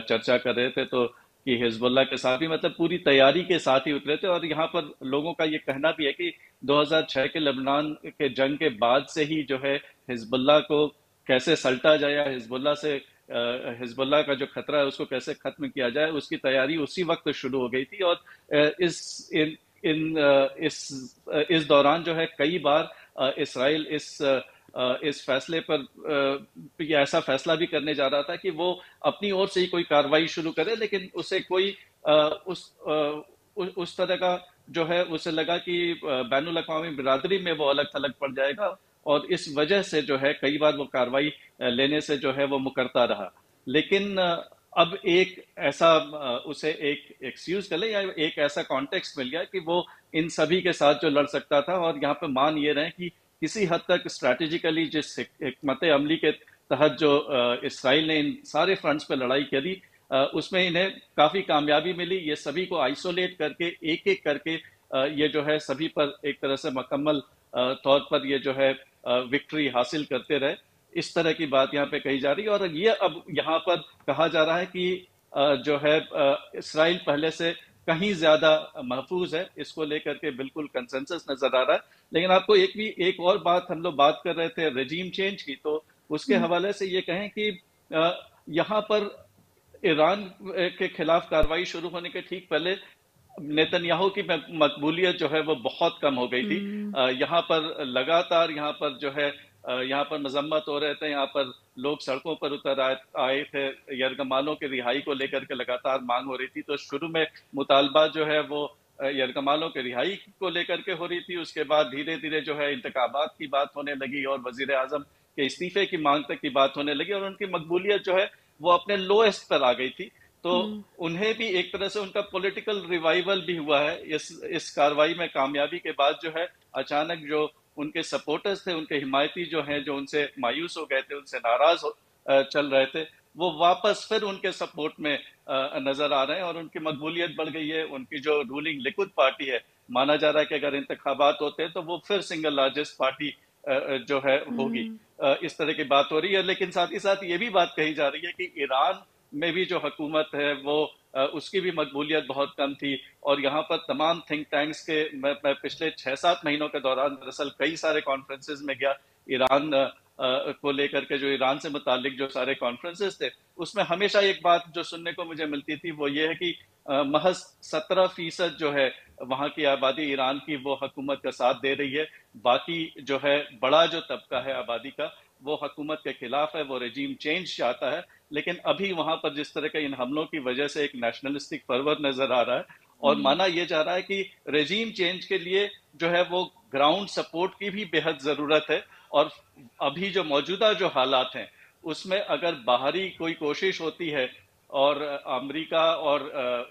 چرچا کر رہے تھے تو کہ حزب اللہ کے ساتھ بھی مطلب پوری تیاری کے ساتھ ہی اترے تھے، اور یہاں پر لوگوں کا یہ کہنا بھی ہے کہ 2006 کے لبنان کے جنگ کے بعد سے ہی جو ہے حزب اللہ کو کیسے سلٹا جائے، یا حزب اللہ کا جو خطرہ ہے اس کو کیسے ختم کیا جائے، اس کی تیاری اسی وقت شروع ہو گئی تھی۔ اور اس دوران جو ہے کئی بار اسرائیل اس فیصلے پر یہ ایسا فیصلہ بھی کرنے جا رہا تھا کہ وہ اپنی اور سے ہی کوئی کارروائی شروع کرے، لیکن اسے کوئی اس طرح کا جو ہے اسے لگا کہ بین الاقوامی برادری میں وہ الگ تھلگ پڑ جائے گا، اور اس وجہ سے جو ہے کئی بار وہ کارروائی لینے سے جو ہے وہ مکرتا رہا۔ لیکن اب ایک ایسا اسے ایک ایکسکیوز کر لیں یا ایک ایسا کانٹیکسٹ مل گیا کہ وہ ان سبھی کے ساتھ جو لڑ سکتا تھا، اور یہاں پہ مان یہ رہے کہ کسی حد تک اسٹریٹجیکلی جس حکمت عملی کے تحت جو اسرائیل نے ان سارے فرنٹس پہ لڑائی کری، اس میں انہیں کافی کامیابی ملی. یہ سبھی کو آئسولیٹ کر کے ایک ایک کر کے یہ جو ہے سبھی پر ایک طرح سے مکمل طور پر یہ جو ہے وکٹری حاصل کرتے رہے. اس طرح کی بات یہاں پہ کہی جا رہی ہے. اور یہ اب یہاں پر کہا جا رہا ہے کہ جو ہے اسرائیل پہلے سے کہیں زیادہ محفوظ ہے. اس کو لے کر کے بالکل کنسنسس نظر آ رہا ہے. لیکن آپ کو ایک اور بات, ہم لوگ بات کر رہے تھے رجیم چینج کی, تو اس کے حوالے سے یہ کہیں کہ یہاں پر ایران کے خلاف کارروائی شروع ہونے کے ٹھیک پہلے نیتن یاہو کی مقبولیت جو ہے وہ بہت کم ہو گئی تھی. یہاں پر لگاتار یہاں پر مذمت ہو رہے تھے, یہاں پر لوگ سڑکوں پر اتر آئے تھے, یرغمالوں کے رہائی کو لے کر کے لگاتار مانگ ہو رہی تھی. تو شروع میں مطالبہ جو ہے وہ یرغمالوں کے رہائی کو لے کر کے ہو رہی تھی. اس کے بعد دھیرے دھیرے جو ہے انتخابات کی بات ہونے لگی اور وزیر اعظم کے استعفے کی مانگ تک کی بات ہونے لگی, اور ان کی مقبولیت جو ہے وہ اپنے لوئسٹ پر آ گئی تھی. تو انہیں بھی ایک طرح سے ان کا پولیٹیکل ریوائول بھی ہوا ہے اس کاروائی میں. کامیابی کے بعد جو ہے اچانک جو ان کے سپورٹرز تھے, ان کے حمایتی جو ہیں, جو ان سے مایوس ہو گئے تھے, ان سے ناراض چل رہے تھے, وہ واپس پھر ان کے سپورٹ میں نظر آ رہے ہیں, اور ان کی مقبولیت بڑھ گئی ہے. ان کی جو رولنگ لیکود پارٹی ہے, مانا جا رہا ہے کہ اگر انتخابات ہوتے ہیں تو وہ پھر سنگل لارجسٹ پارٹی جو ہے ہوگی. اس طرح کی بات ہو رہی ہے. لیکن ساتھ ہی ساتھ یہ بھی بات کہی جا رہی ہے کہ ایران میں بھی جو حکومت ہے وہ اس کی بھی مقبولیت بہت کم تھی. اور یہاں پر تمام تھنک ٹینکس کے میں پچھلے 6-7 مہینوں کے دوران دراصل کئی سارے کانفرنسز میں گیا ایران کو لے کر کے. جو ایران سے متعلق جو سارے کانفرنسز تھے, اس میں ہمیشہ ایک بات جو سننے کو مجھے ملتی تھی وہ یہ ہے کہ محض 17% جو ہے وہاں کی آبادی ایران کی وہ حکومت کا ساتھ دے رہی ہے. باقی جو ہے بڑا جو طبقہ ہے آبادی کا وہ حکومت کے خلاف ہے, وہ رجیم چینج چاہتا ہے. لیکن ابھی وہاں پر جس طرح کے ان حملوں کی وجہ سے ایک نیشنلسٹک فرور نظر آ رہا ہے, اور مانا یہ جا رہا ہے کہ رجیم چینج کے لیے جو ہے وہ گراؤنڈ سپورٹ کی بھی بے حد ضرورت ہے. اور ابھی جو موجودہ جو حالات ہیں اس میں اگر باہری کوئی کوشش ہوتی ہے اور امریکہ اور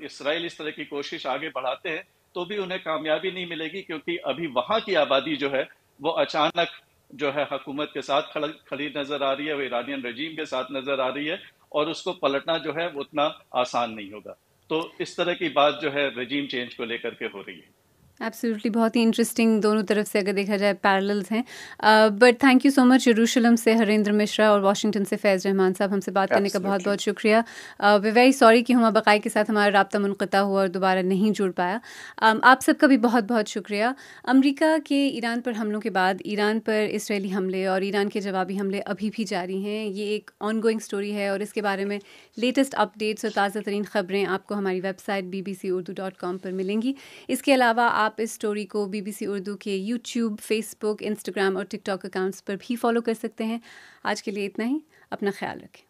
اسرائیل اس طرح کی کوشش آگے بڑھاتے ہیں تو بھی انہیں کامیابی نہیں ملے گی, کیونکہ ابھی وہاں کی آبادی جو ہے وہ اچانک جو ہے حکومت کے ساتھ کھڑی نظر آ رہی ہے, وہ ایرانین رجیم کے ساتھ نظر آ رہی ہے, اور اس کو پلٹنا جو ہے اتنا آسان نہیں ہوگا. تو اس طرح کی بات جو ہے رجیم چینج کو لے کر کے ہو رہی ہے. ایبسلیوٹلی, بہت ہی انٹرسٹنگ دونوں طرف سے اگر دیکھا جائے پیرللز ہیں. بٹ تھینک یو سو مچ. یروشلم سے ہریندر مشرا اور واشنگٹن سے فیض رحمان صاحب, ہم سے بات کرنے کا بہت بہت شکریہ. وی ویری سوری کہ ہما بقائی کے ساتھ ہمارا رابطہ منقطع ہوا اور دوبارہ نہیں جڑ پایا. آپ سب کا بھی بہت بہت شکریہ. امریکہ کے ایران پر حملوں کے بعد ایران پر اسرائیلی حملے اور ایران کے جوابی حملے ابھی بھی جاری ہیں. یہ ایک آن گوئنگ اسٹوری ہے, اور اس کے بارے میں لیٹسٹ اپڈیٹس اور تازہ ترین خبریں آپ کو ہماری ویب سائٹ bbcurdu.com پر ملیں گی. اس کے علاوہ آپ اس اسٹوری کو BBC اردو کے یوٹیوب, فیس بک, انسٹاگرام اور ٹک ٹاک اکاؤنٹس پر بھی فالو کر سکتے ہیں. آج کے لیے اتنا ہی. اپنا خیال رکھیں.